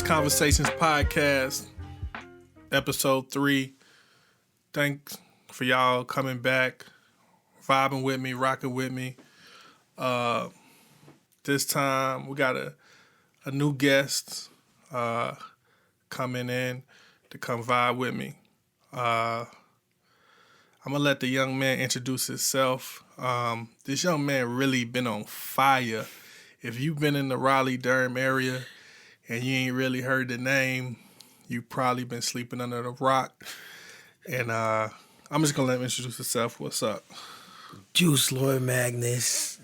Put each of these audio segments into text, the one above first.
Conversations Podcast, episode 3. Thanks for y'all coming back, vibing with me, rocking with me. This time we got a new guest coming in to come vibe with me. I'm gonna let the young man introduce himself. This young man really been on fire. If you've been in the Raleigh-Durham area and you ain't really heard the name, you probably been sleeping under the rock. And I'm just gonna let him introduce himself. What's up? JooseLord Magnus,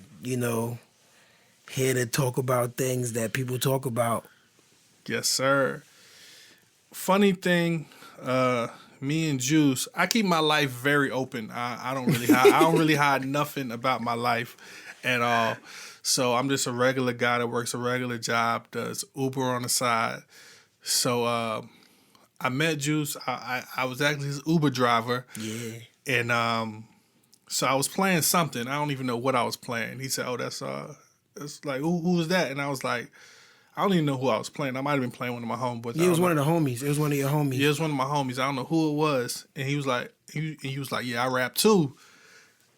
here to talk about things that people talk about. Yes, sir. Funny thing, me and Juice, I keep my life very open. I don't really hide nothing about my life at all. So I'm just a regular guy that works a regular job, does Uber on the side. So I met Juice. I was actually his Uber driver. Yeah. And so I was playing something. I don't even know what I was playing. He said, "Oh, that's like who was that?" And I was like, I don't even know who I was playing. I might have been playing one of my homeboys. Yeah, it was one of the homies. It was one of your homies. Yeah, it was one of my homies. I don't know who it was. And he was like, "Yeah, I rap too."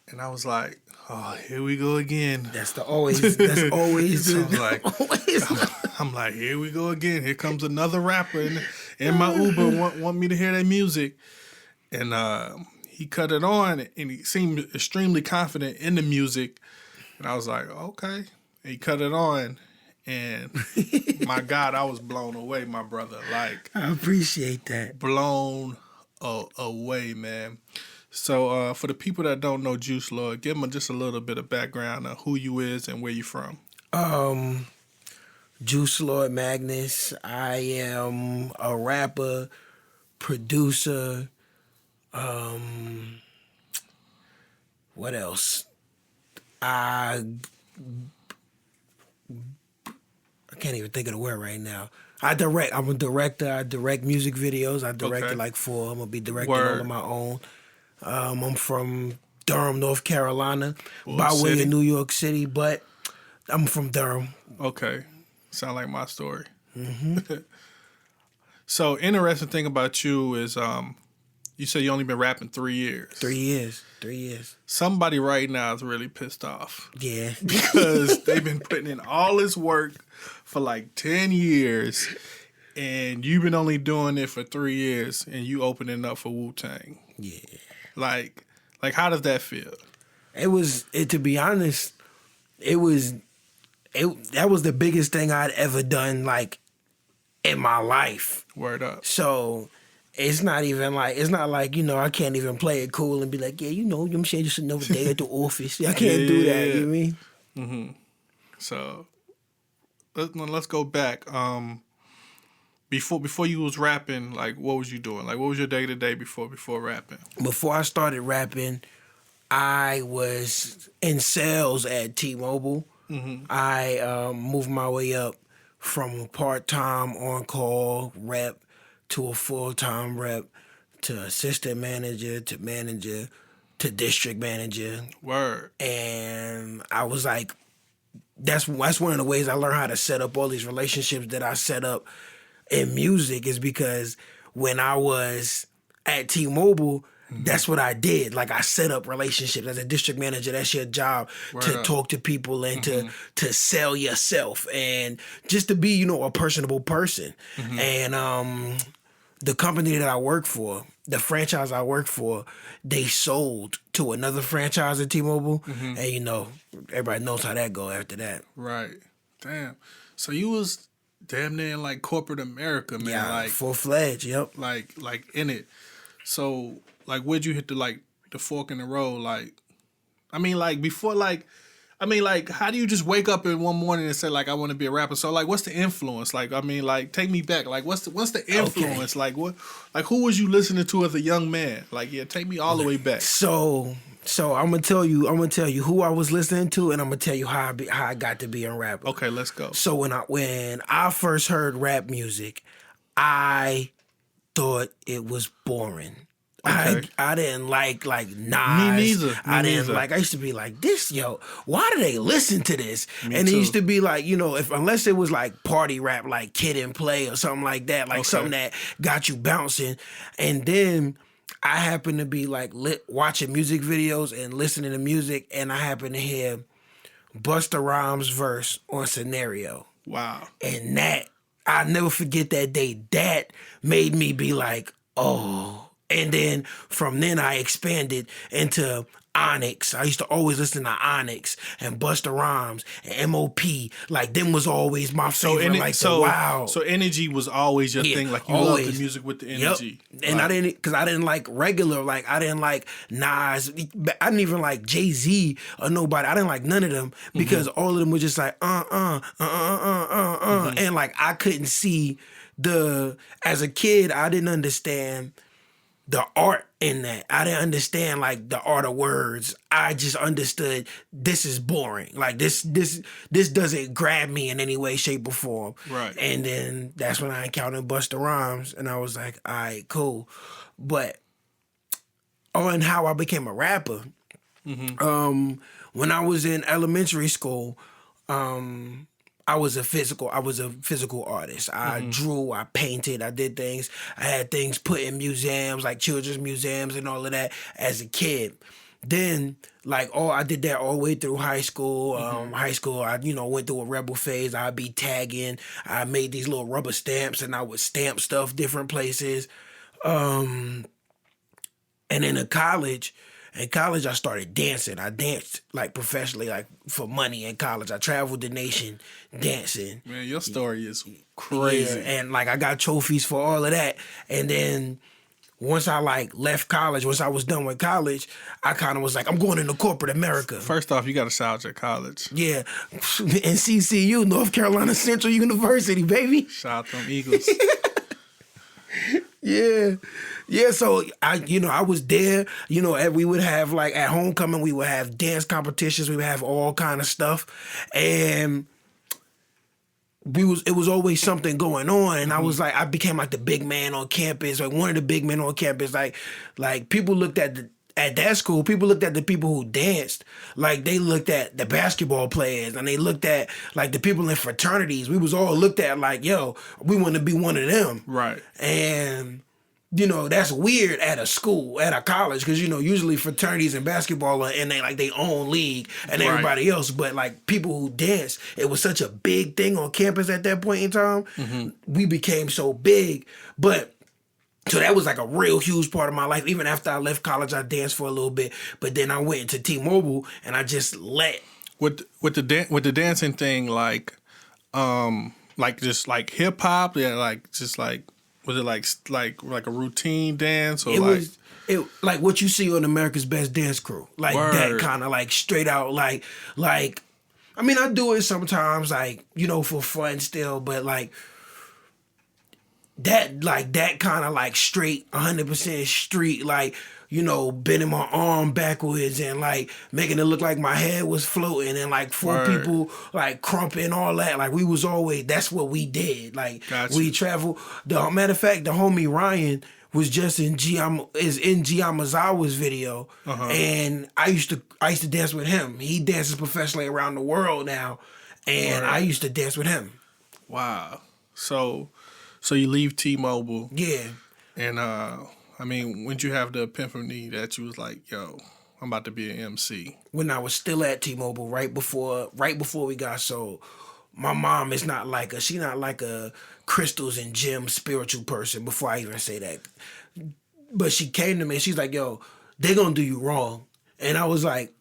And I was like, "Oh, here we go again." That's always. So I'm like, here we go again. Here comes another rapper in my Uber want me to hear that music. And he cut it on, and he seemed extremely confident in the music. And I was like, okay. And he cut it on, and my God, I was blown away, my brother. Like, I appreciate that. Blown away, man. So for the people that don't know JooseLord, give them just a little bit of background on who you is and where you from. JooseLord Magnus. I am a rapper, producer. What else? I can't even think of the word right now. I'm a director. I direct music videos. I directed like 4. I'm gonna be directing all of my own. I'm from Durham, North Carolina, by way of New York City, but I'm from Durham. Okay. Sound like my story. Mm-hmm. So, interesting thing about you is you say you only been rapping 3 years. 3 years. 3 years. Somebody right now is really pissed off. Yeah. Because they've been putting in all this work for like 10 years, and you've been only doing it for 3 years, and you opening up for Wu-Tang. Yeah. Like how does that feel? To be honest, that was the biggest thing I'd ever done, like, in my life. Word up. So it's not like, I can't even play it cool and be like, yeah, I'm saying just another day at the office. I can't do that, you know what I mean? Mm-hmm. So let's go back. Before you was rapping, like, what was you doing? Like, what was your day-to-day before rapping? Before I started rapping, I was in sales at T-Mobile. Mm-hmm. I moved my way up from a part-time on-call rep to a full-time rep to assistant manager to district manager. Word. And I was like, that's one of the ways I learned how to set up all these relationships that I set up in music, is because when I was at T-Mobile, that's what I did. Like, I set up relationships as a district manager. That's your job. Word to up. Talk to people and to sell yourself and just to be, a personable person. Mm-hmm. And the company that I work for, the franchise I work for, they sold to another franchise at T-Mobile. Mm-hmm. And, everybody knows how that go after that. Right. Damn. So you was damn near in like corporate America, man. Yeah, like full-fledged, yep. Like in it. So, like, where'd you hit the fork in the road? Like, how do you just wake up in one morning and say, like, I want to be a rapper? So, like, what's the influence? Like, take me back. Like, what's the influence? Okay. Like, what? Like, who was you listening to as a young man? Like, yeah, take me all the way back. So I'm gonna tell you who I was listening to, and I'm gonna tell you how I got to be a rapper. Okay, let's go. So when I first heard rap music, I thought it was boring. Okay. I didn't like Nas. Me neither. I didn't like. I used to be like this, yo. Why do they listen to this? And it too. used to be like, you know, if unless it was like party rap, like Kid and Play or something like that, like something that got you bouncing. And then I happened to be like watching music videos and listening to music, and I happened to hear Busta Rhymes' verse on Scenario. Wow. And that, I'll never forget that day. That made me be like, oh. And then from then I expanded into Onyx. I used to always listen to Onyx and Busta Rhymes and M.O.P. Like, them was always my favorite. So energy was always your thing. Like, you loved the music with the energy. Yep. And I didn't like regular, like, I didn't like Nas. I didn't even like Jay-Z or nobody. I didn't like none of them because all of them were just like, And like, I couldn't see as a kid, I didn't understand the art in that. I didn't understand like the art of words. I just understood this is boring. Like this doesn't grab me in any way, shape, or form. Right. And then that's when I encountered Busta Rhymes, and I was like, all right, cool. But on how I became a rapper, when I was in elementary school, I was a physical artist. I drew, I painted, I did things. I had things put in museums, like children's museums and all of that as a kid. Then, like, I did that all the way through high school. High school, I, went through a rebel phase. I'd be tagging. I made these little rubber stamps, and I would stamp stuff different places. And then in college, I started dancing. I danced like professionally, like for money in college. I traveled the nation dancing. Man, your story is crazy. Yeah, and like I got trophies for all of that. And then once I like left college, once I was done with college, I kind of was like, I'm going into corporate America. First off, you got to shout out your college. Yeah, and CCU, North Carolina Central University, baby. Shout out them Eagles. Yeah, so I was there, and we would have like at homecoming, we would have dance competitions, we would have all kind of stuff. And it was always something going on, and I was like, I became like the big man on campus, like one of the big men on campus. Like people looked at that school, people looked at the people who danced like they looked at the basketball players, and they looked at like the people in fraternities. We was all looked at like, yo, we want to be one of them. Right. And that's weird at a school, at a college, because usually fraternities and basketball are in they own league and everybody else. But like people who dance, it was such a big thing on campus at that point in time. We became so big, so that was like a real huge part of my life. Even after I left college, I danced for a little bit, but then I went into T-Mobile and I just let with the dancing thing, like just like hip hop, yeah, like just like. Was it like a routine dance or it like what you see on America's Best Dance Crew, like Word. That kind of like straight out like I mean I do it sometimes like for fun still, but like that kind of like straight 100% street like bending my arm backwards and like making it look like my head was floating and like four people like crumping all that. Like we was always, that's what we did. Like we traveled. The matter of fact, the homie Ryan was just in Giamazawa's video, and I used to dance with him. He dances professionally around the world now, and I used to dance with him. Wow. So you leave T-Mobile. Yeah. And I mean, when did you have the epiphany that you was like, yo, I'm about to be an MC? When I was still at T-Mobile, right before we got sold. My mom is not like she's not like a crystals and gems spiritual person, before I even say that. But she came to me and she's like, yo, they're gonna do you wrong. And I was like,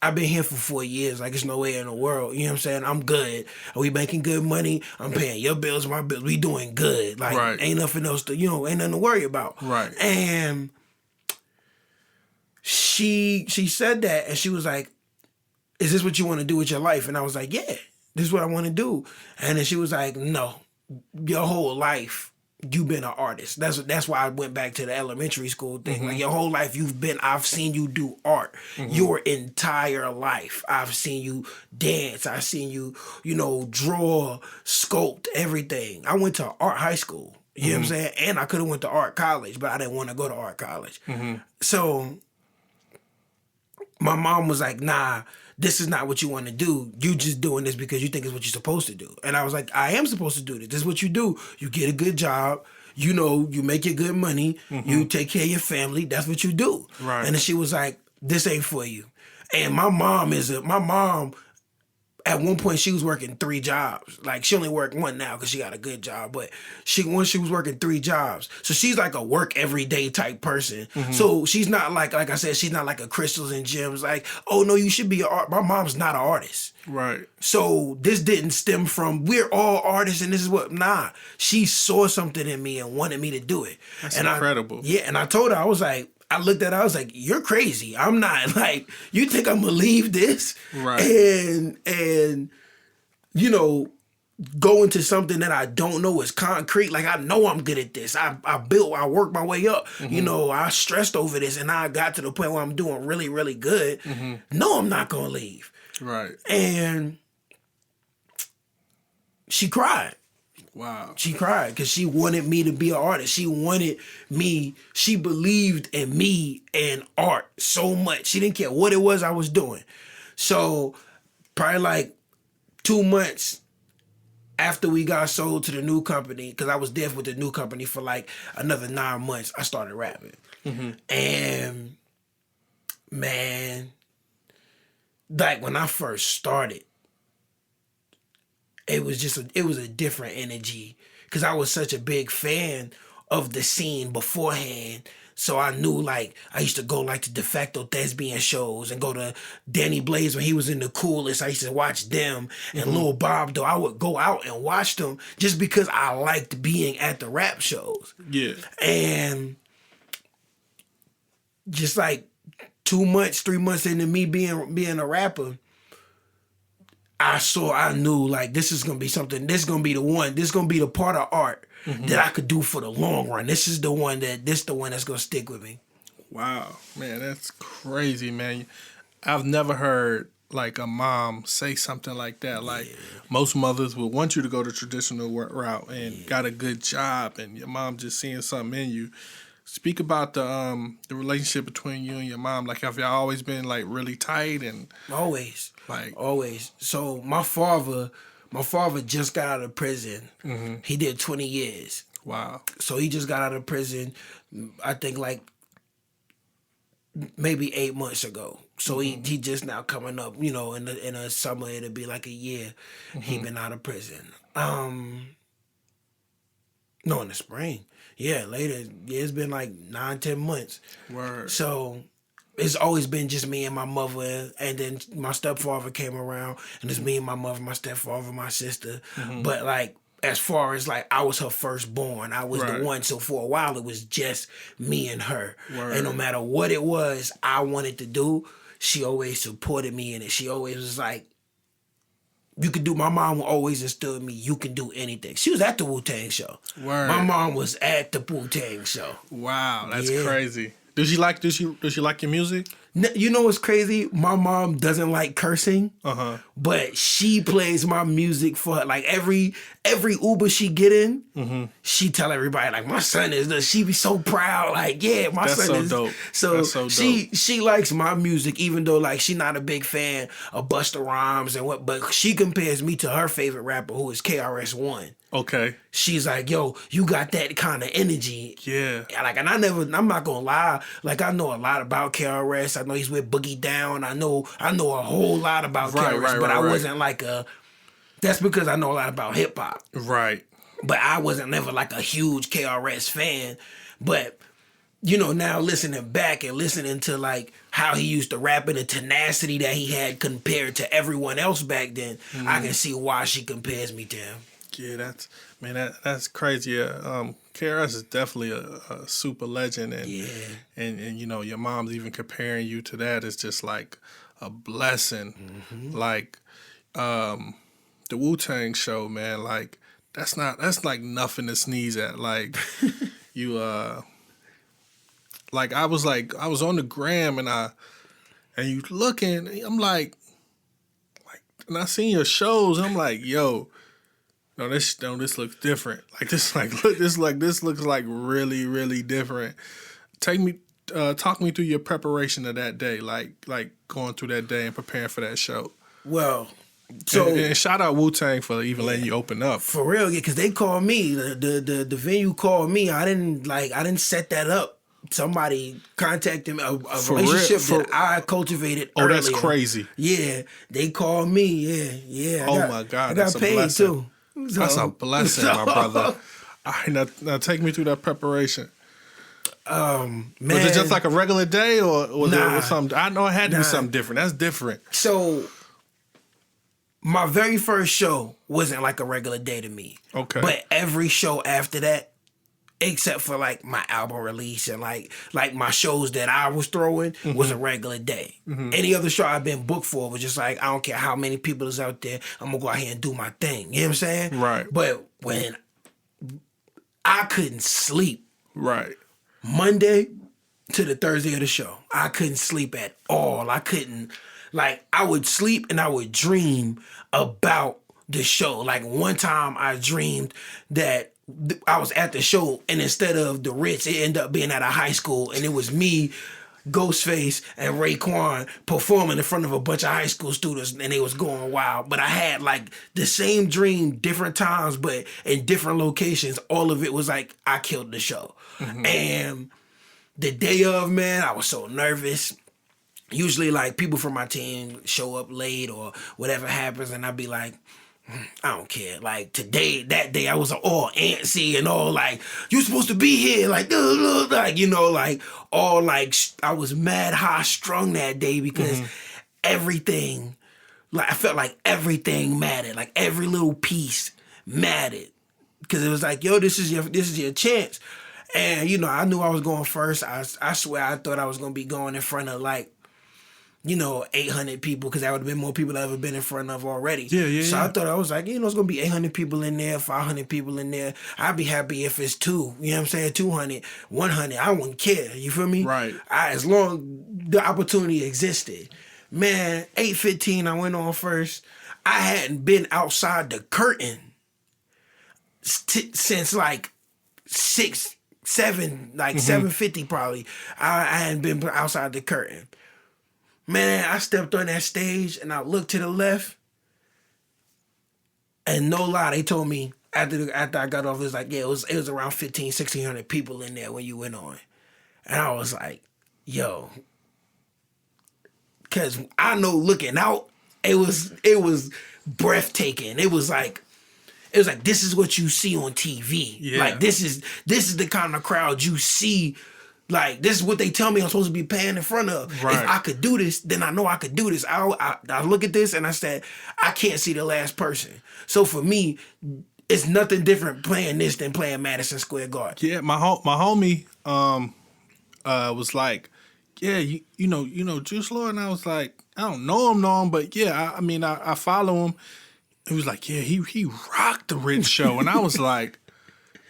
I've been here for 4 years. Like, there's no way in the world. You know what I'm saying? I'm good. We making good money. I'm paying your bills, my bills. We doing good. Like, ain't nothing else to, ain't nothing to worry about. Right. And she said that, and she was like, is this what you want to do with your life? And I was like, yeah, this is what I want to do. And then she was like, no, your whole life, you've been an artist. That's why I went back to the elementary school thing. Like your whole life I've seen you do art. Your entire life. I've seen you dance. I've seen you, draw, sculpt, everything. I went to art high school. You know what I'm saying? And I could have went to art college, but I didn't want to go to art college. So my mom was like, nah, this is not what you want to do. You just doing this because you think it's what you're supposed to do. And I was like, I am supposed to do this. This is what you do. You get a good job. You know, you make your good money. You take care of your family. That's what you do. Right. And then she was like, this ain't for you. And my mom, at one point she was working 3 jobs. Like she only worked one now because she got a good job. But once she was working 3 jobs. So she's like a work every day type person. So she's not like I said, she's not like a Crystals and Gems. Like, oh no, you should be my mom's not an artist. Right. So this didn't stem from we're all artists and this is what she saw something in me and wanted me to do it. That's and incredible. And I told her, I looked at her, I was like, you're crazy. I'm not. Like, you think I'm gonna leave this? Right. And you know, go into something that I don't know is concrete. Like, I know I'm good at this. I worked my way up. You know, I stressed over this and I got to the point where I'm doing really, really good. No, I'm not gonna leave. Right. And she cried. Wow. She cried because she wanted me to be an artist. She believed in me and art so much. She didn't care what it was I was doing. So probably like 2 months after we got sold to the new company, because I was there with the new company for like another 9 months, I started rapping. And man, like when I first started, it was a different energy because I was such a big fan of the scene beforehand. So I knew, like, I used to go like to de facto thespian shows and go to Danny Blaze when he was in the Coolest. I used to watch them and Lil Bob, though. I would go out and watch them just because I liked being at the rap shows. Yeah. And just like 2 months, 3 months into me being a rapper, I knew like this is gonna be something. This is gonna be the one. This is gonna be the part of art that I could do for the long run. This is the one that's gonna stick with me. Wow, man, that's crazy, man. I've never heard like a mom say something like that. Like most mothers would want you to go the traditional route and got a good job, and your mom just seeing something in you. Speak about the relationship between you and your mom. Like, have y'all always been like really tight and always? Like always. So my father just got out of prison. He did 20 years. Wow. So he just got out of prison, I think like maybe 8 months ago. So he just now coming up, you know, in the summer it'll be like a year he been out of prison. No, in the spring. Yeah, later. Yeah, it's been like 9-10 months. Word. So it's always been just me and my mother, and then my stepfather came around, and it's me and my mother, my stepfather, my sister. But like, as far as like, I was her firstborn. I was the one. So for a while, it was just me and her. Word. And no matter what it was I wanted to do, she always supported me in it. She always was like, you could do. My mom always instilled in me, you can do anything. She was at the Wu-Tang show. Word. My mom was at the Wu-Tang show. Wow, that's crazy. Does she like your music? You know what's crazy? My mom doesn't like cursing, but she plays my music for her. Like every Uber she get in, she tell everybody like, my son is this. She be so proud. Like, yeah, my That's son so is dope. So That's so dope. She likes my music, even though like she not a big fan of Busta Rhymes and what, but she compares me to her favorite rapper, who is KRS-One. Okay. She's like, yo, you got that kind of energy. Yeah. Like, and I'm not gonna lie. Like, I know a lot about KRS. I know he's with Boogie Down. I know a whole lot about KRS, but I wasn't like that's because I know a lot about hip hop. Right. But I wasn't never like a huge KRS fan. But, you know, now listening back and listening to like how he used to rap and the tenacity that he had compared to everyone else back then, I can see why she compares me to him. Yeah, that's crazy. KRS is definitely a super legend, and you know, your mom's even comparing you to that is just like a blessing. Like the Wu-Tang show, man. Like that's like nothing to sneeze at. Like you like I was on the gram and you looking, I'm like, and I seen your shows, and I'm like, yo. this looks different. This looks like really, really different. Talk me through your preparation of that day, like going through that day and preparing for that show. Well, so and shout out Wu-Tang for even letting you open up. For real, yeah, because they called me. The venue called me. I didn't set that up. Somebody contacted me, a relationship that I cultivated earlier. That's crazy. Yeah, they called me. Yeah. My God, I got paid too. So, that's a blessing, my brother. All right, now take me through that preparation. Man, was it just like a regular day, or was it something? I know it had to be something different. That's different. So, my very first show wasn't like a regular day to me. Okay, but every show after that, except for like my album release and like my shows that I was throwing, was a regular day. Any other show I've been booked for was just like, I don't care how many people is out there, I'm gonna go out here and do my thing. You know what I'm saying? Right. But when I couldn't sleep, right, Monday to the Thursday of the show, I couldn't sleep at all. I couldn't, like, I would sleep and I would dream about the show. Like one time I dreamed that I was at the show, and instead of the Ritz, it ended up being at a high school, and it was me, Ghostface, and Raekwon performing in front of a bunch of high school students, and they was going wild. But I had like the same dream different times, but in different locations. All of it was like I killed the show. And the day of, man, I was so nervous. Usually like people from my team show up late or whatever happens, and I'd be like, I don't care. Like today, that day, I was all antsy and all like, you're supposed to be here. Like, you know, like all like, I was mad high strung that day because everything, like I felt like everything mattered. Like every little piece mattered. Because it was like, yo, this is your chance. And, you know, I knew I was going first. I swear I thought I was going to be going in front of like, 800 people, because that would have been more people I've ever been in front of already. Yeah. So I thought I was like, it's going to be 800 people in there, 500 people in there. I'd be happy if it's 2, you know what I'm saying, 200, 100. I wouldn't care, you feel me? Right. As long the opportunity existed. Man, 8:15, I went on first. I hadn't been outside the curtain since like 7:50 probably. I hadn't been outside the curtain. Man, I stepped on that stage and I looked to the left, and no lie, they told me after I got off, it was like, yeah, it was around 1,600 people in there when you went on. And I was like, yo, because I know looking out, it was breathtaking. It was like, this is what you see on TV. Yeah. Like this is the kind of crowd you see. Like, this is what they tell me I'm supposed to be paying in front of. Right. If I could do this, then I know I could do this. I look at this and I said, I can't see the last person. So for me, it's nothing different playing this than playing Madison Square Garden. Yeah, my homie was like, yeah, you know JooseLord, and I was like, I don't know him, but yeah, I mean I follow him. He was like, yeah, he rocked the Ritz show, and I was like.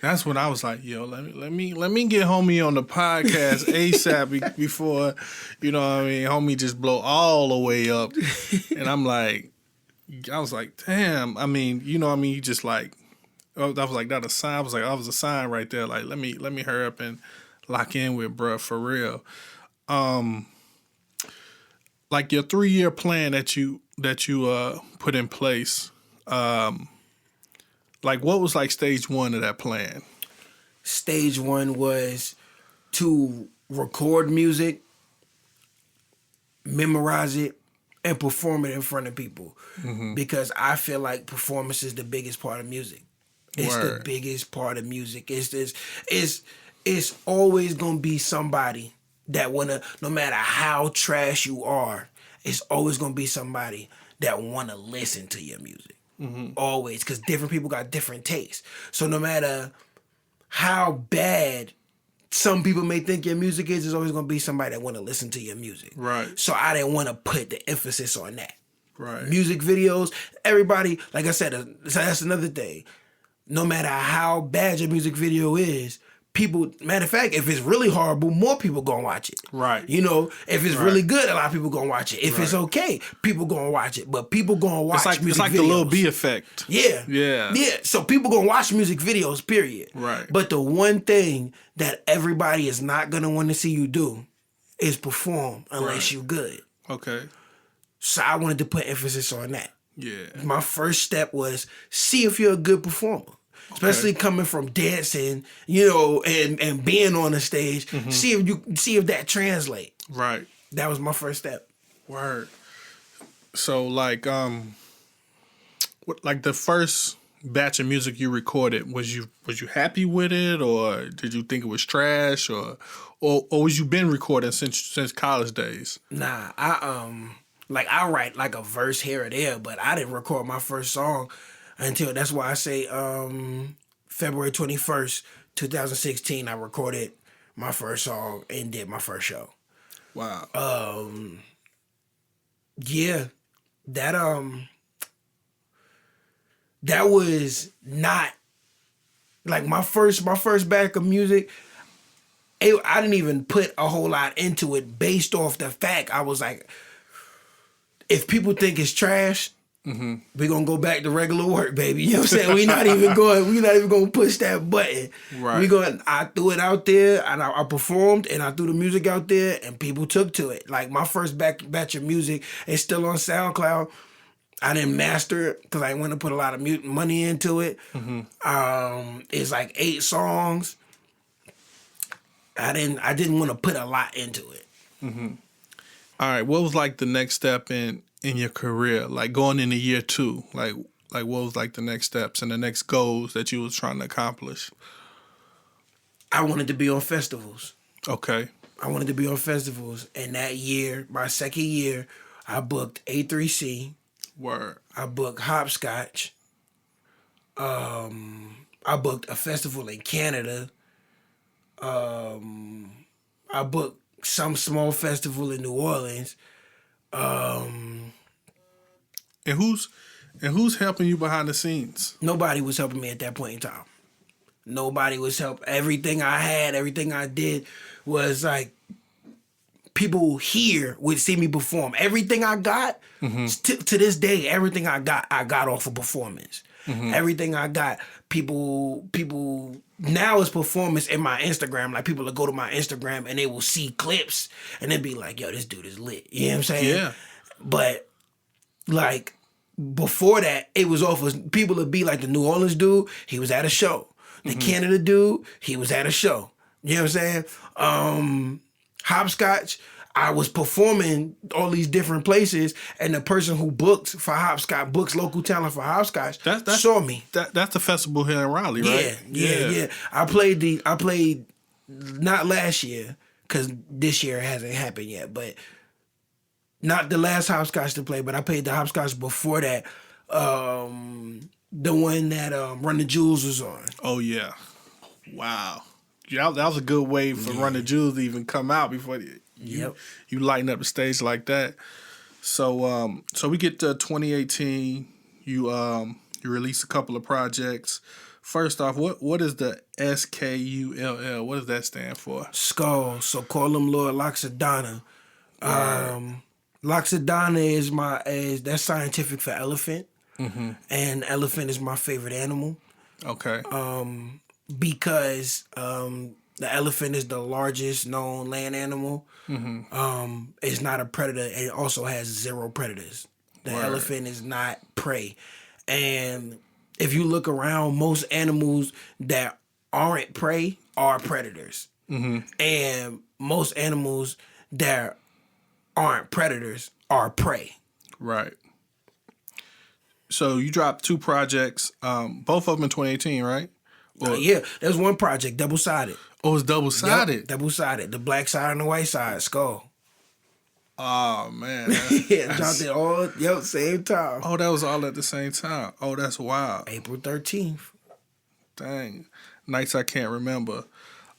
That's when I was like, yo, let me get homie on the podcast ASAP before, you know what I mean, homie just blow all the way up. And I was like, damn, I mean, you know what I mean, you just like, I was like, that a sign? I was like, that was a sign right there. Like, let me hurry up and lock in with bruh, for real. Like your 3-year plan that you put in place, like, what was like stage 1 of that plan? Stage 1 was to record music, memorize it, and perform it in front of people. Because I feel like performance is the biggest part of music. It's the biggest part of music. It's always gonna be somebody that wanna, no matter how trash you are, it's always gonna be somebody that wanna listen to your music. Always, because different people got different tastes. So no matter how bad some people may think your music is, there's always going to be somebody that want to listen to your music. Right. So I didn't want to put the emphasis on that. Right. Music videos, everybody, like I said, that's another thing. No matter how bad your music video is, people, matter of fact, if it's really horrible, more people gonna watch it. Right. You know, if it's really good, a lot of people gonna watch it. If it's okay, people gonna watch it. But people gonna watch music videos. It's like the Lil B effect. Yeah. Yeah. Yeah. So people gonna watch music videos, period. Right. But the one thing that everybody is not gonna want to see you do is perform unless you good. Okay. So I wanted to put emphasis on that. Yeah. My first step was see if you're a good performer. Especially coming from dancing, you know, and being on the stage. See if that translate. Right. That was my first step. Word. So like the first batch of music you recorded, was you happy with it, or did you think it was trash, or was you been recording since college days? Nah, I write like a verse here or there, but I didn't record my first song until, that's why I say February 21st, 2016, I recorded my first song and did my first show. Wow. Yeah. That was not like my first batch of music. I didn't even put a whole lot into it based off the fact I was like, if people think it's trash, we're gonna go back to regular work, baby. You know what I'm saying? We're not even gonna push that button. Right. I threw it out there and I performed and I threw the music out there and people took to it. Like my first batch of music is still on SoundCloud. I didn't master it because I didn't want to put a lot of money into it. It's like 8 songs. I didn't want to put a lot into it. All right. What was like the next step in your career? Like going into year 2? Like what was like the next steps and the next goals that you was trying to accomplish? I wanted to be on festivals. Okay. I wanted to be on festivals. And that year, my second year, I booked A3C. Word. I booked Hopscotch. I booked a festival in Canada. I booked some small festival in New Orleans. And who's helping you behind the scenes? Nobody was helping me at that point in time. Nobody was helping. Everything I had, everything I did was like people here would see me perform. Everything I got, to this day, everything I got off of performance. Everything I got, people now is performance in my Instagram. Like people will go to my Instagram and they will see clips and they'll be like, yo, this dude is lit. You know what I'm saying? Yeah. But like before that, it was off of people would be like the New Orleans dude, he was at a show. The Canada dude, he was at a show. You know what I'm saying? Hopscotch, I was performing all these different places, and the person who books for Hopscotch, books local talent for Hopscotch, saw me. That's the festival here in Raleigh, right? Yeah. I played not last year, because this year hasn't happened yet, but not the last Hopscotch to play, but I played the Hopscotch before that. The one that Run the Jewels was on. Oh, yeah. Wow. Yeah, that was a good way for Run the Jewels to even come out before you lighten up the stage like that. So we get to 2018. You release a couple of projects. First off, what is the SKULL? What does that stand for? Skull. So call him Lord Loxodana. Loxodana is that's scientific for elephant. And elephant is my favorite animal. Okay. Because the elephant is the largest known land animal. It's not a predator. It also has 0 predators. The elephant is not prey. And if you look around, most animals that aren't prey are predators. And most animals that aren't predators are prey. Right. So you dropped 2 projects, both of them in 2018, right? Yeah, there's one project, double-sided. Oh, it's double-sided? Yep, double-sided. The black side and the white side, Skull. Oh, man. Yeah, dropped it all, same time. Oh, that was all at the same time. Oh, that's wild. April 13th. Dang. Nights I can't remember.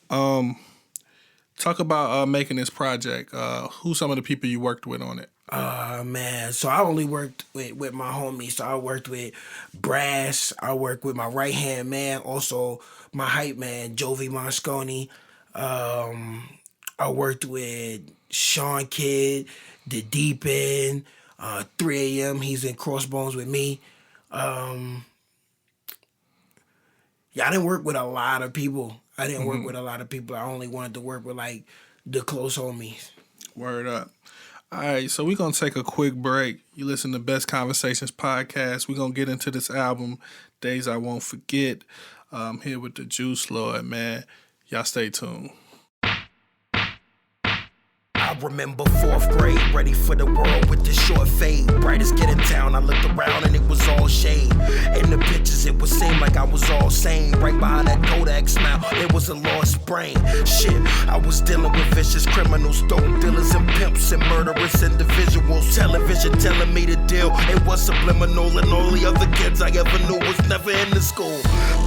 Talk about making this project. Who's some of the people you worked with on it? Man, so I only worked with my homies. So I worked with Brass. I worked with my right hand man, also my hype man, Jovi Mosconi. I worked with Sean Kidd, The Deep End, 3 a.m. He's in Crossbones with me. Yeah, I didn't work with a lot of people. I only wanted to work with like the close homies. Word up. All right, so we're going to take a quick break. You listen to Best Conversations podcast. We're going to get into this album, Days I Won't Forget. Here with the JooseLord, man. Y'all stay tuned. I remember 4th grade, ready for the world with the short fade. Brightest kid in town, I looked around and it was all shade. In the pictures, it would seem like I was all sane. Right behind that Kodak smile, it was a lost brain. Shit, I was dealing with vicious criminals, dope dealers and pimps and murderous individuals. Television telling me to deal, it was subliminal. And all the other kids I ever knew was never in the school.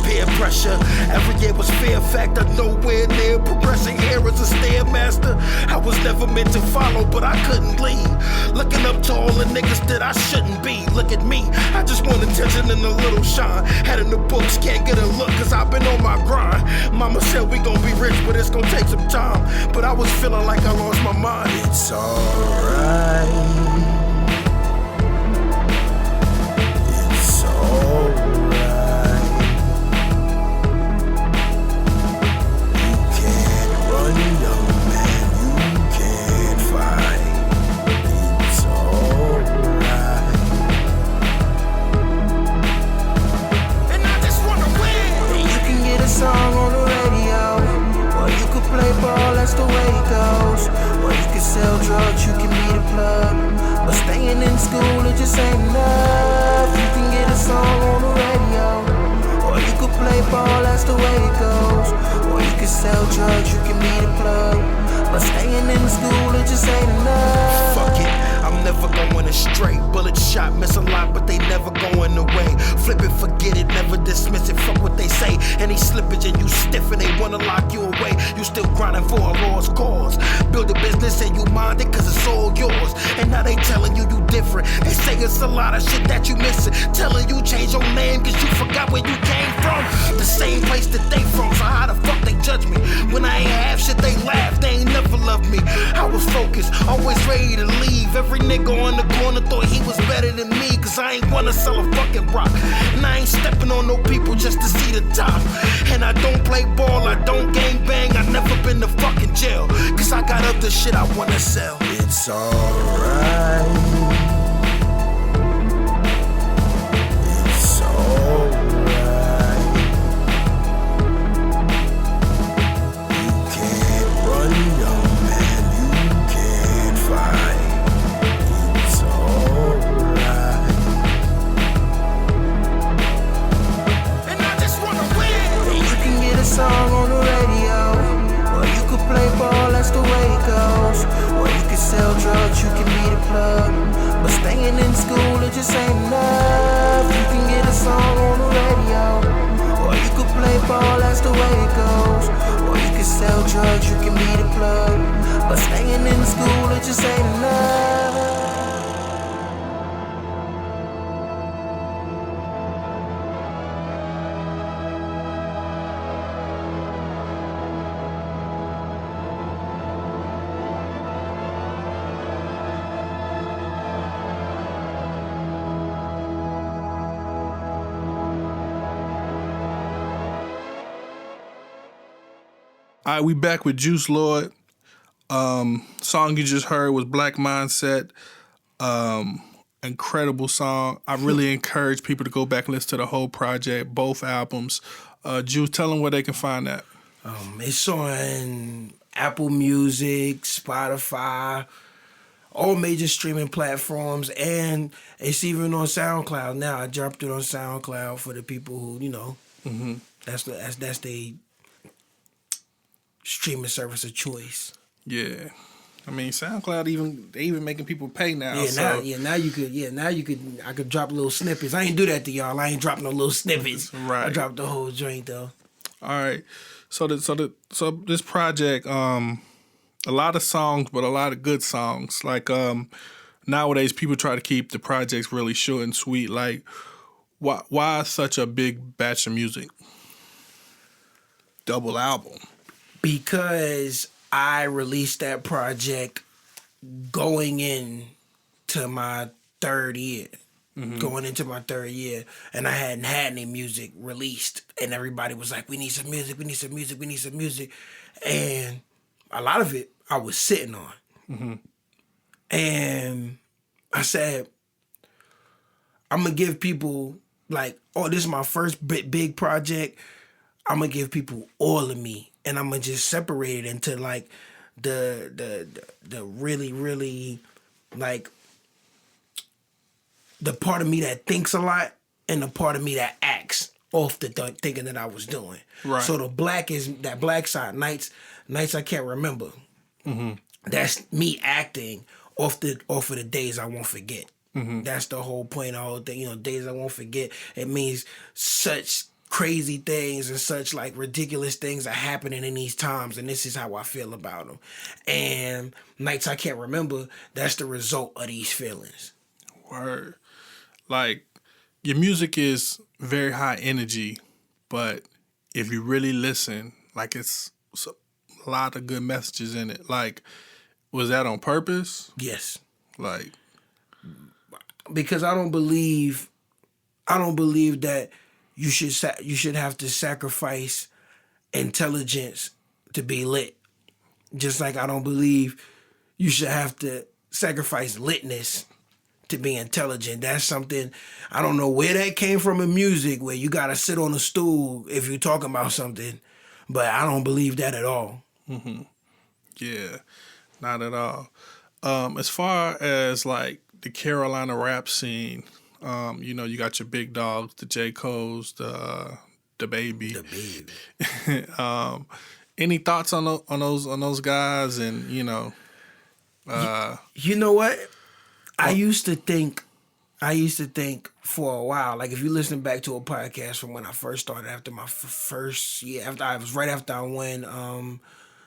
Peer pressure, every year was fear factor. Nowhere near progressing here as a stairmaster. I was never meant to follow, but I couldn't lead. Looking up to all the niggas that I shouldn't be. Look at me, I just want attention and a little shine. Head in the books, can't get a look cause I've been on my grind. Mama said we gon' be rich, but it's gon' take some time. But I was feeling like I lost my mind. It's alright. It's alright. You can't run, young man. You can't fight. It's alright. And I just wanna win. And you can get a song on the radio, or you could play ball, that's the way it goes. Or you can sell drugs, you can be the plug. But staying in school, it just ain't enough. You can get a song on the radio, or you could play ball, that's the way it goes. Or you can sell drugs, you can be the plug. But staying in school, it just ain't enough. Fuck it, I'm never going astray. Bullet shot, miss a lot, but they never going away. Flip it, forget it, never dismiss it. Fuck what they say. Any slippage and you stiff and they wanna lock you away. You still grinding for a lost cause. Build a business and you mind it cause it's all yours. And now they telling you different. They say it's a lot of shit that you missing. Telling you change your name cause you forgot where you came from. The same place that they from, so how the fuck they judge me? When I ain't have shit, they laugh, they ain't never loved me. I was focused, always ready to leave. Every nigga on the corner thought he was better than me, cause I ain't wanna sell a fucking rock. And I ain't stepping on no people just to see the top. And I don't play ball, I don't gang bang, I never been to fucking jail, cause I got other shit I wanna sell. It's alright. It's alright. You can't run, young man, you can't fight. It's alright. And I just wanna win. And you can get a song on the radio, or you could play ball, that's the way it goes. Or you can sell drugs, you can be the plug. But staying in school, it just ain't enough. You can get a song on the radio, or you could play ball, that's the way it goes. Or you can sell drugs, you can be the plug. But staying in school, it just ain't enough. All right, we back with JooseLord. Song you just heard was Black Mindset. Incredible song. I really encourage people to go back and listen to the whole project, both albums. Juice, tell them where they can find that. It's on Apple Music, Spotify, all major streaming platforms, and it's even on SoundCloud now. I dropped it on SoundCloud for the people who, you know, that's the streaming service of choice. Yeah. I mean, SoundCloud they even making people pay now. Now you could I could drop little snippets. I ain't do that to y'all. I ain't dropping no little snippets. Right. I dropped the whole joint though. All right. So this project, a lot of songs, but a lot of good songs. Like nowadays people try to keep the projects really short and sweet. Like, why such a big batch of music? Double album. Because I released that project going into my third year. Going into my third year, and I hadn't had any music released, and everybody was like, we need some music, we need some music, we need some music. And a lot of it I was sitting on. And I said, I'm going to give people, like, oh, this is my first big project. I'm going to give people all of me, and I'm going to just separate it into, like, the really, really, like, the part of me that thinks a lot and the part of me that acts off the thinking that I was doing. Right. So the black is that black side. Nights I can't remember. That's me acting off of the days I won't forget. That's the whole point of the whole thing. You know, days I won't forget. It means such crazy things and such like ridiculous things are happening in these times, and this is how I feel about them. And nights I can't remember. That's the result of these feelings. Word. Like, your music is very high energy, but if you really listen, like, it's a lot of good messages in it. Like, was that on purpose? Yes. Like, because I don't believe that you should have to sacrifice intelligence to be lit. Just like I don't believe you should have to sacrifice litness to be intelligent. That's something, I don't know where that came from in music, where you gotta sit on a stool if you're talking about something, but I don't believe that at all. Yeah, not at all. As far as like the Carolina rap scene, you know, you got your big dogs, the J. Cole's, the Baby. The Baby. Any thoughts on those guys? And you know, you know what? I used to think for a while, like if you listen back to a podcast from when I first started after my first year, right after I won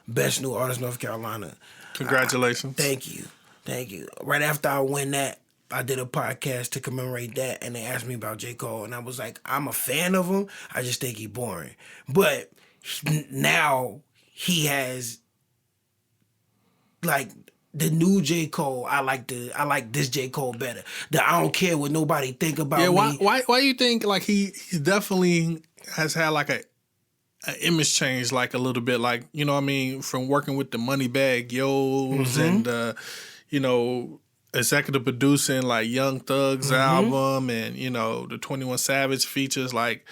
Best New Artist North Carolina. Congratulations. Thank you. Right after I won that, I did a podcast to commemorate that, and they asked me about J. Cole, and I was like, I'm a fan of him, I just think he's boring. But now he has, like, the new J. Cole, I like this J. Cole better. I don't care what nobody think about me. Why you think like he definitely has had like a image change, like a little bit, like, you know what I mean, from working with the Moneybagg Yo's and you know, executive producing like Young Thug's album, and you know the 21 Savage features, like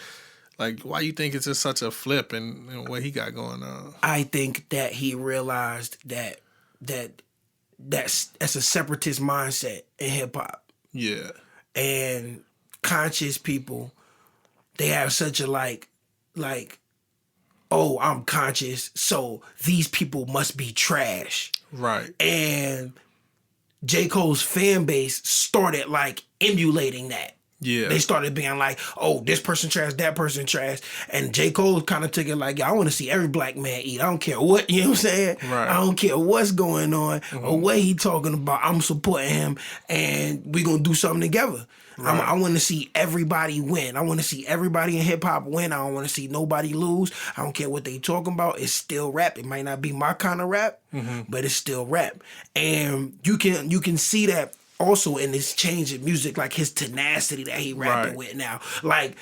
why you think it's just such a flip in what he got going on? I think that he realized that's a separatist mindset in hip hop. Yeah. And conscious people, they have such a like, oh, I'm conscious, so these people must be trash. Right. And J. Cole's fan base started like emulating that. Yeah. They started being like, oh, this person trash, that person trash. And J. Cole kind of took it like, I want to see every black man eat. I don't care what, you know what I'm saying? Right. I don't care what's going on or what he talking about. I'm supporting him, and we going to do something together. Right. I want to see everybody win. I want to see everybody in hip-hop win. I don't want to see nobody lose. I don't care what they talking about. It's still rap. It might not be my kind of rap, but it's still rap. And you can see that also in his change in music, like his tenacity that he rapping with now. Like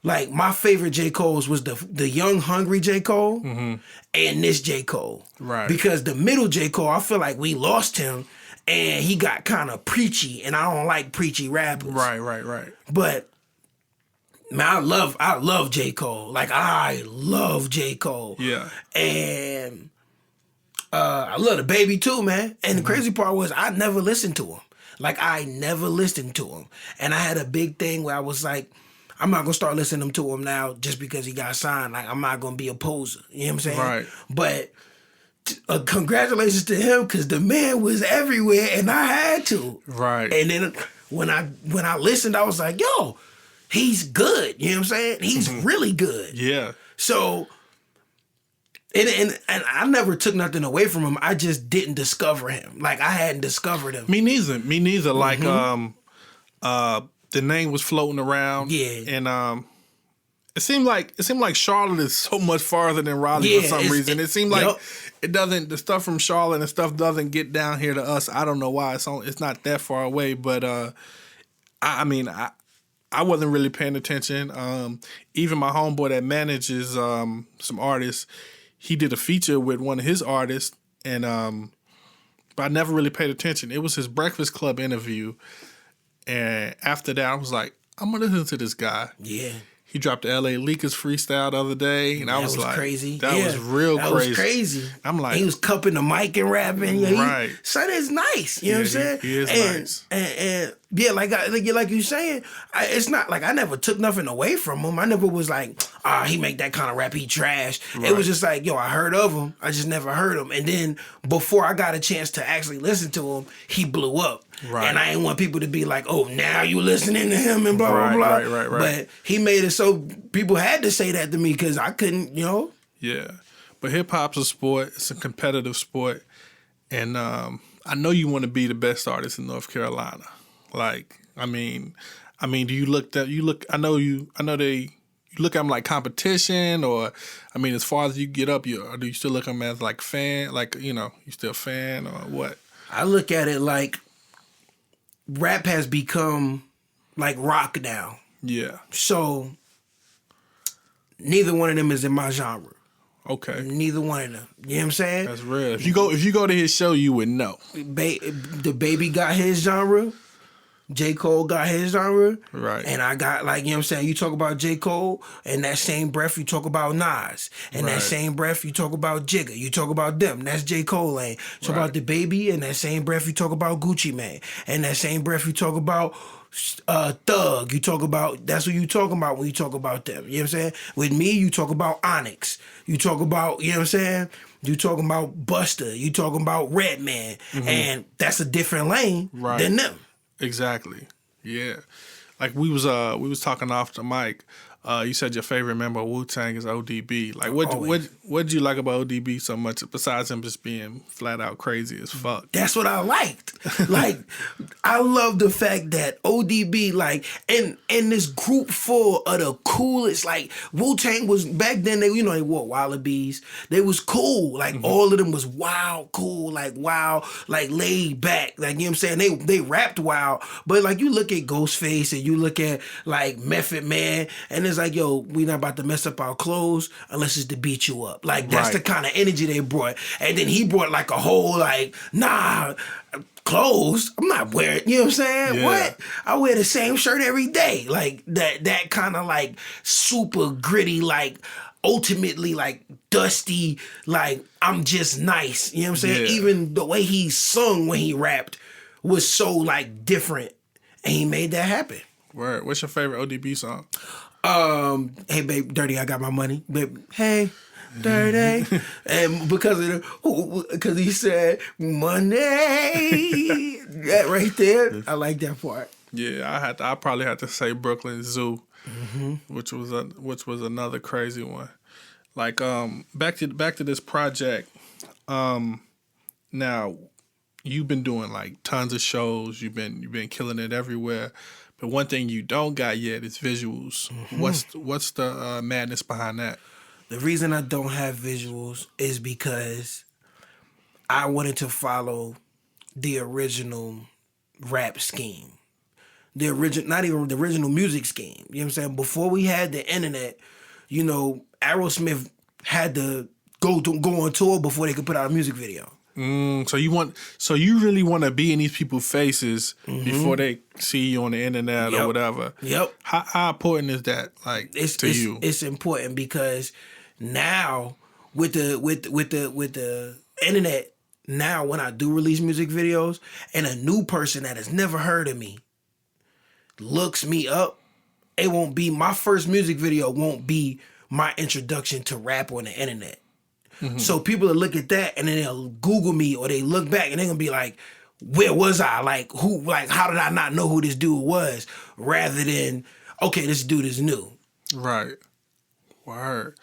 my favorite J. Cole's was the young, hungry J. Cole and this J. Cole. Right. Because the middle J. Cole, I feel like we lost him and he got kind of preachy, and I don't like preachy rappers. Right. But man, I love J. Cole. Like, I love J. Cole. Yeah. And I love the Baby too, man. And the crazy part was I never listened to him. Like, I never listened to him. And I had a big thing where I was like, I'm not going to start listening to him now just because he got signed. Like, I'm not going to be a poser. You know what I'm saying? Right. But congratulations to him, because the man was everywhere and I had to. Right. And then when I listened, I was like, yo, he's good. You know what I'm saying? He's really good. Yeah. So And I never took nothing away from him. I just didn't discover him. Like I hadn't discovered him. Me neither. Like the name was floating around. Yeah. And it seemed like Charlotte is so much farther than Raleigh for some reason. It seemed like it doesn't. The stuff from Charlotte and stuff doesn't get down here to us. I don't know why. It's not that far away. But I wasn't really paying attention. Even my homeboy that manages some artists, he did a feature with one of his artists, and but I never really paid attention. It was his Breakfast Club interview, and after that, I was like, I'm gonna listen to this guy. Yeah. He dropped the L.A. Leakers freestyle the other day, and I was like, crazy. That was real crazy. That was crazy. I'm like, he was cupping the mic and rapping. Yeah, right. Son is nice. You know what I'm saying? He is nice. And yeah, like you saying, it's not like I never took nothing away from him. I never was like, he make that kind of rap, he trash. Right. It was just like, yo, I heard of him. I just never heard him. And then before I got a chance to actually listen to him, he blew up. Right. And I didn't want people to be like, oh, now you listening to him and blah, blah, blah. Right. But he made it so people had to say that to me because I couldn't, you know. Yeah. But hip-hop's a sport. It's a competitive sport. And I know you want to be the best artist in North Carolina. Like, I mean, do you look at, I know they look at them like competition, or, I mean, as far as you get up, do you still look at them as like fan, like, you know, you still a fan or what? I look at it like rap has become like rock now. Yeah. So neither one of them is in my genre. Okay. Neither one of them. You know what I'm saying? That's real. If you go to his show, you would know. The Baby got his genre. J. Cole got his genre. Right. And I got, like, you know what I'm saying? You talk about J. Cole, and that same breath you talk about Nas. And that same breath you talk about Jigga. You talk about them. That's J. Cole lane. You talk about the Baby, and that same breath you talk about Gucci Mane. And that same breath you talk about Thug. You talk about, that's what you talking about when you talk about them. You know what I'm saying? With me, you talk about Onyx. You talk about, you know what I'm saying? You talking about Busta. You talking about RedMan. Mm-hmm. And that's a different lane than them. Exactly. Yeah. Like we was talking off the mic. You said your favorite member of Wu-Tang is ODB. Like what did you like about ODB so much besides him just being flat out crazy as fuck? That's what I liked. Like I love the fact that ODB, like, in this group full of the coolest, like Wu-Tang was back then, they wore wallabies. They was cool. Like all of them was wild, cool, like laid back. Like, you know what I'm saying? They rapped wild. But like you look at Ghostface and you look at like Method Man, and it's like, yo, we not about to mess up our clothes unless it's to beat you up. Like, that's the kind of energy they brought. And then he brought like a whole, like, nah, clothes, I'm not wearing, you know what I'm saying? Yeah. What? I wear the same shirt every day. Like, that kind of, like, super gritty, like, ultimately, like, dusty, like, I'm just nice. You know what I'm saying? Yeah. Even the way he sung when he rapped was so, like, different. And he made that happen. Word. What's your favorite ODB song? Hey babe, dirty, I got my money. Babe, hey, dirty. And because he said money, that right there, I like that part. Yeah, I probably had to say Brooklyn Zoo, which was another crazy one. Like back to this project. Now you've been doing like tons of shows. You've been killing it everywhere. But one thing you don't got yet is visuals. What's the madness behind that? The reason I don't have visuals is because I wanted to follow the original rap scheme. Not even the original music scheme. You know what I'm saying? Before we had the internet, Aerosmith had to go on tour before they could put out a music video. So you really want to be in these people's faces before they see you on the internet or whatever. Yep. How important is that, like, to you? It's important because now with the internet, now when I do release music videos and a new person that has never heard of me looks me up, it won't be my first music video. Won't be my introduction to rap on the internet. So people will look at that and then they'll Google me or they look back and they're gonna be like, where was I? Like, who? Like, how did I not know who this dude was? Rather than, okay, this dude is new. Right. Word.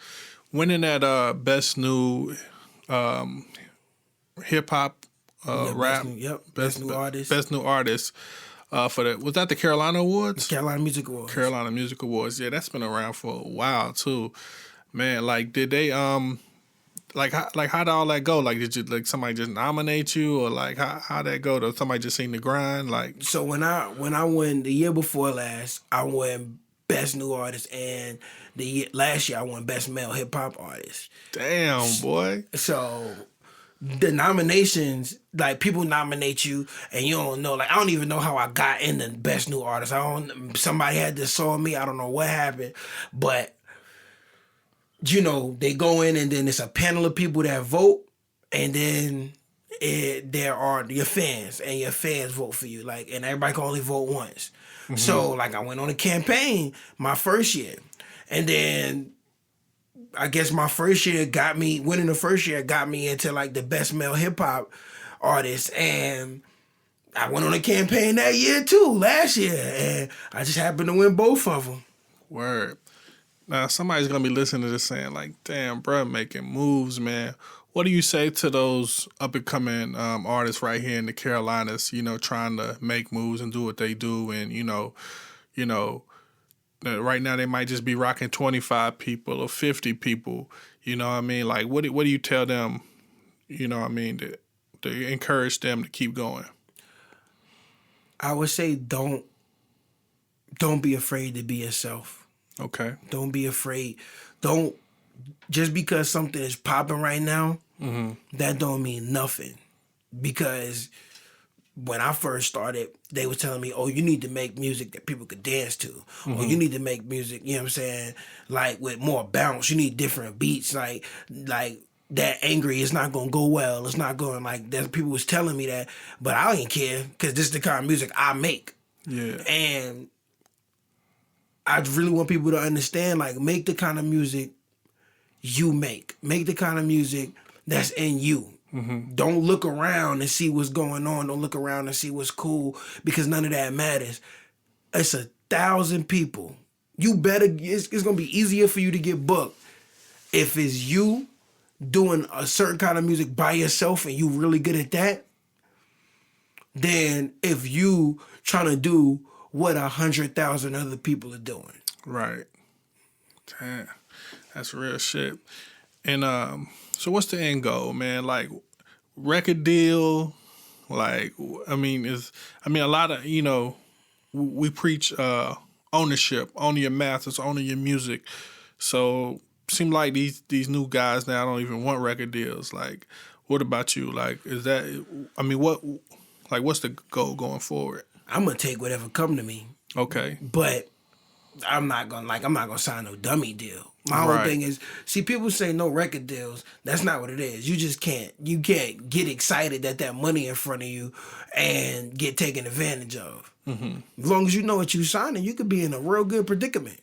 winning that best new hip hop rap, best new artist, best new artist for the was that the Carolina Awards? Carolina Music Awards. Carolina Music Awards. Yeah, that's been around for a while too. Man, like did they like how did all that go? Like did you like somebody just nominate you or like how that go? Did somebody just seen the grind? Like so when I won the year before last, I won best new artist, and last year I won best male hip hop artist. Damn, boy. So the nominations, like people nominate you and you don't know. Like I don't even know how I got in the best new artist. Somebody had to saw me. I don't know what happened, but you know they go in and then it's a panel of people that vote, and then there are your fans, and your fans vote for you. Like, and everybody can only vote once. Mm-hmm. So like I went on a campaign my first year, and then I guess my first year winning the first year got me into like the best male hip hop artist, and I went on a campaign that year too, last year, and I just happened to win both of them. Word. Now somebody's gonna be listening to this saying like, "Damn, bro, making moves, man." What do you say to those up and coming artists right here in the Carolinas? You know, trying to make moves and do what they do, and you know. Right now they might just be rocking 25 people or 50 people. You know what I mean? Like, what do you tell them? You know what I mean? To encourage them to keep going. I would say don't be afraid to be yourself. Okay. Don't be afraid. Don't just because something is popping right now. Mm-hmm. That don't mean nothing. Because when I first started, they were telling me, "Oh, you need to make music that people could dance to. Mm-hmm. Or you need to make music, you know what I'm saying, like with more bounce. You need different beats. Like that angry is not gonna go well. It's not going like that." People was telling me that, but I didn't care because this is the kind of music I make. Yeah. And I really want people to understand, like, make the kind of music you make. Make the kind of music that's in you. Mm-hmm. Don't look around and see what's going on. Don't look around and see what's cool, because none of that matters. It's 1,000 people. You better. It's gonna be easier for you to get booked if it's you doing a certain kind of music by yourself and you really good at that, than if you trying to do what 100,000 other people are doing. Right. Damn, that's real shit. And so what's the end goal, man? Like, record deal, like, I mean, a lot of, you know, we preach ownership, owning your masters, owning your music. So seem like these new guys now don't even want record deals. Like, what about you? Like, what's the goal going forward? I'm gonna take whatever come to me. Okay. But I'm not gonna sign no dummy deal. My whole thing is, see, people say no record deals. That's not what it is. You just can't get excited that money in front of you and get taken advantage of. Mm-hmm. As long as you know what you're signing, you could be in a real good predicament.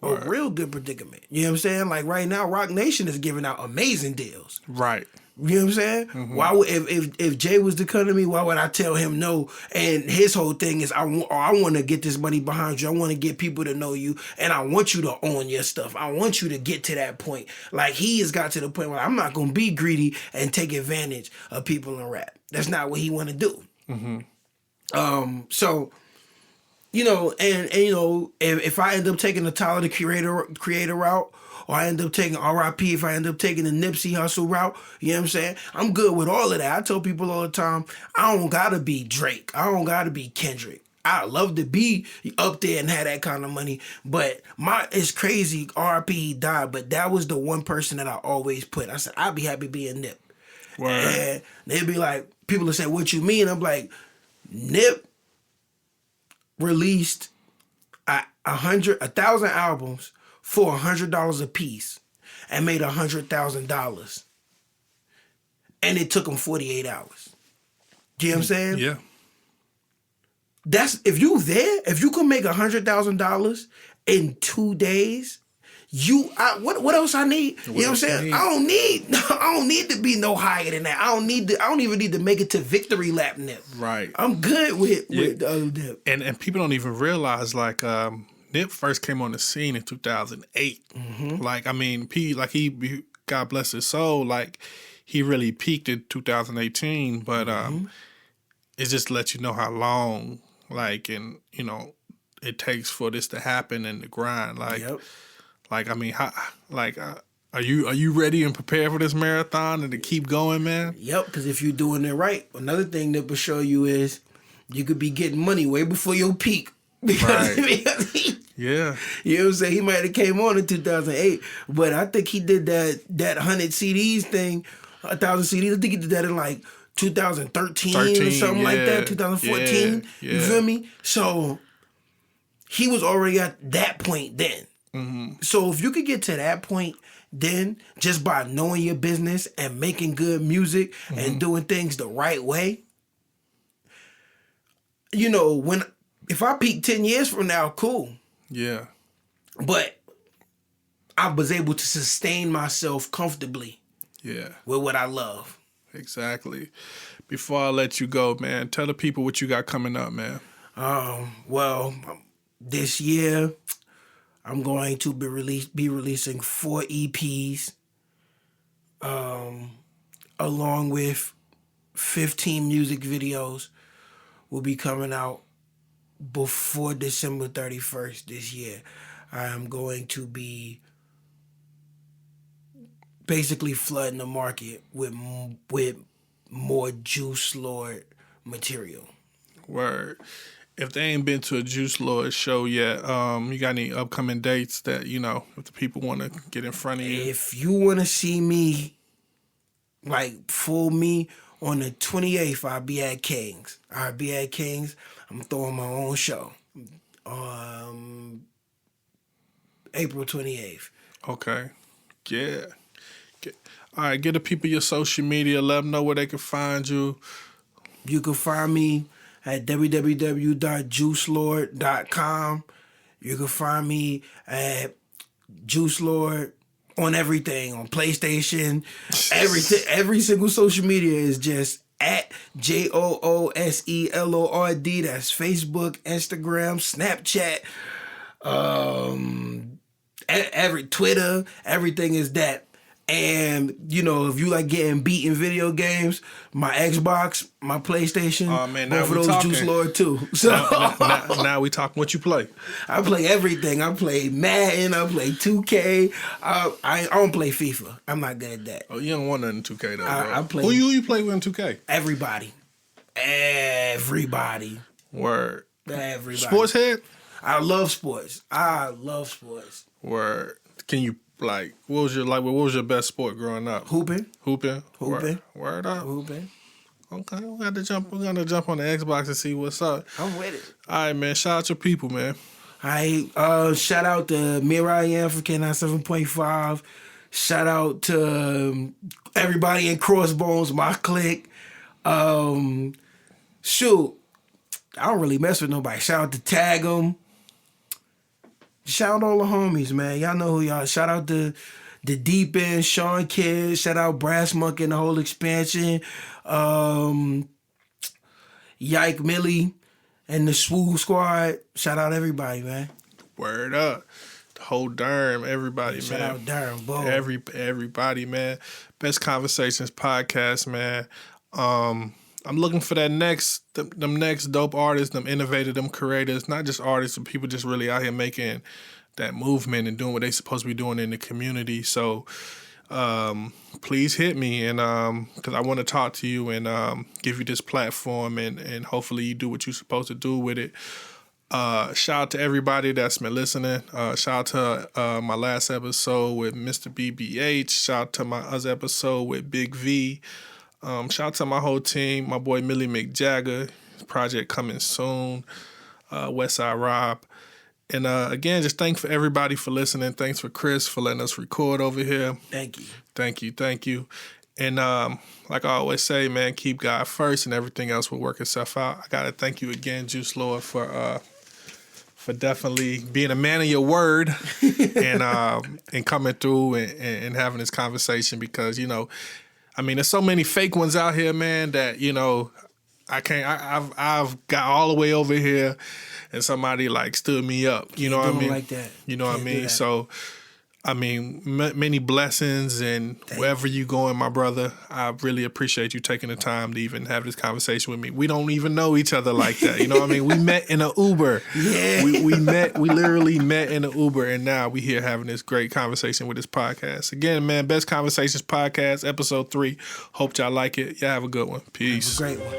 Right. A real good predicament. You know what I'm saying? Like right now, Rock Nation is giving out amazing deals. Right. You know what I'm saying? Mm-hmm. Why would if Jay was to come to me, why would I tell him no? And his whole thing is I want to get this money behind you. I want to get people to know you, and I want you to own your stuff. I want you to get to that point. Like he has got to the point where I'm not gonna be greedy and take advantage of people in rap. That's not what he want to do. Mm-hmm. So, you know, and you know, if I end up taking the Tyler the Creator route, or I end up taking R.I.P., if I end up taking the Nipsey Hussle route, you know what I'm saying? I'm good with all of that. I tell people all the time, I don't gotta be Drake. I don't gotta be Kendrick. I love to be up there and have that kind of money, but it's crazy. R.I.P. he died, but that was the one person that I always put. I said, I'd be happy being Nip. Word. And they'd be like, people would say, what you mean? I'm like, Nip released 1,000 albums for $100 a piece and made $100,000. And it took him 48 hours. Do you know what I'm saying? Yeah. That's if you can make $100,000 in 2 days, what else I need? You know what I'm saying? I don't need to be no higher than that. I don't even need to make it to victory lap Nip. Right. I'm good with the other Nip. And people don't even realize like Nip first came on the scene in 2008. Like, I mean, he God bless his soul, like, he really peaked in 2018, but it just lets you know how long, like, and, you know, it takes for this to happen and the grind. Like, like, I mean, are you ready and prepared for this marathon and to keep going, man? Yep, because if you're doing it right, another thing that will show you is you could be getting money way before your peak. Because, Yeah. You know what I'm saying? He might have came on in 2008, but I think he did that 100 CDs thing, 1,000 CDs. I think he did that in like 2013 or something like that, 2014. You feel me? So he was already at that point then. So if you could get to that point then, just by knowing your business and making good music and doing things the right way, you know, if I peak 10 years from now, cool. Yeah. But I was able to sustain myself comfortably. Yeah. With what I love. Exactly. Before I let you go, man, tell the people what you got coming up, man. Well, this year I'm going to be releasing 4 EPs, along with 15 music videos will be coming out before December 31st this year. I am going to be basically flooding the market with more JooseLord material. Word. If they ain't been to a JooseLord show yet, you got any upcoming dates that, you know, if the people want to get in front of you? If you want to see me, like, full me, on the 28th, I'll be at King's. I'm throwing my own show. April 28th. Okay. Yeah. All right, get the people your social media. Let them know where they can find you. You can find me at www.JooseLord.com. You can find me at JooseLord on everything, on PlayStation, everything. Every single social media is just at JooseLord. That's Facebook, Instagram, Snapchat, every Twitter. Everything is that. And, you know, if you like getting beat in video games, my Xbox, my PlayStation, both of those JooseLord too. So now we talking what you play. I play everything. I play Madden, I play 2K. I don't play FIFA. I'm not good at that. Oh, you don't want nothing in 2K though, bro. I play. Who you play with in 2K? Everybody. Word. Everybody. Sports head? I love sports. Word. Can you, like, what was your best sport growing up? Hooping. Word up. Hooping. Okay, we're gonna jump on the Xbox and see what's up. I'm with it. All right, man. Shout out your people, man. Shout out to Miriam from K9 7.5. Shout out to everybody in Crossbones, my clique. Shoot, I don't really mess with nobody. Shout out to Tag 'em. Shout out all the homies, man. Y'all know who y'all. Shout out to the Deep End, Sean Kidd. Shout out Brass Monkey and the whole expansion. Yike Millie and the Swoo Squad. Shout out everybody, man. Word up. The whole Durham, everybody, Shout man. out Durham, boy. Everybody, man. Best Conversations podcast, man. I'm looking for them next dope artists, them innovators, them creators, not just artists, but people just really out here making that movement and doing what they supposed to be doing in the community. So please hit me, and because I want to talk to you and give you this platform, and hopefully you do what you're supposed to do with it. Shout out to everybody that's been listening. Shout out to my last episode with Mr. BBH. Shout out to my other episode with Big V. Shout out to my whole team, my boy Millie McJagger, project coming soon, Westside Rob. And again, just thanks for everybody for listening. Thanks for Chris for letting us record over here. Thank you. And like I always say, man, keep God first and everything else will work itself out. I got to thank you again, JooseLord, for definitely being a man of your word and coming through and having this conversation because, you know, I mean, there's so many fake ones out here, man, that, you know, I can't. I've got all the way over here, and somebody like stood me up. You know what I mean? Like that. You know what I mean? So, I mean, many blessings, and wherever you going, my brother, I really appreciate you taking the time to even have this conversation with me. We don't even know each other like that. You know what I mean? We met in an Uber. Yeah. We literally met in an Uber, and now we here having this great conversation with this podcast. Again, man, Best Conversations Podcast, episode 3. Hope y'all like it. Y'all have a good one. Peace. Have a great one.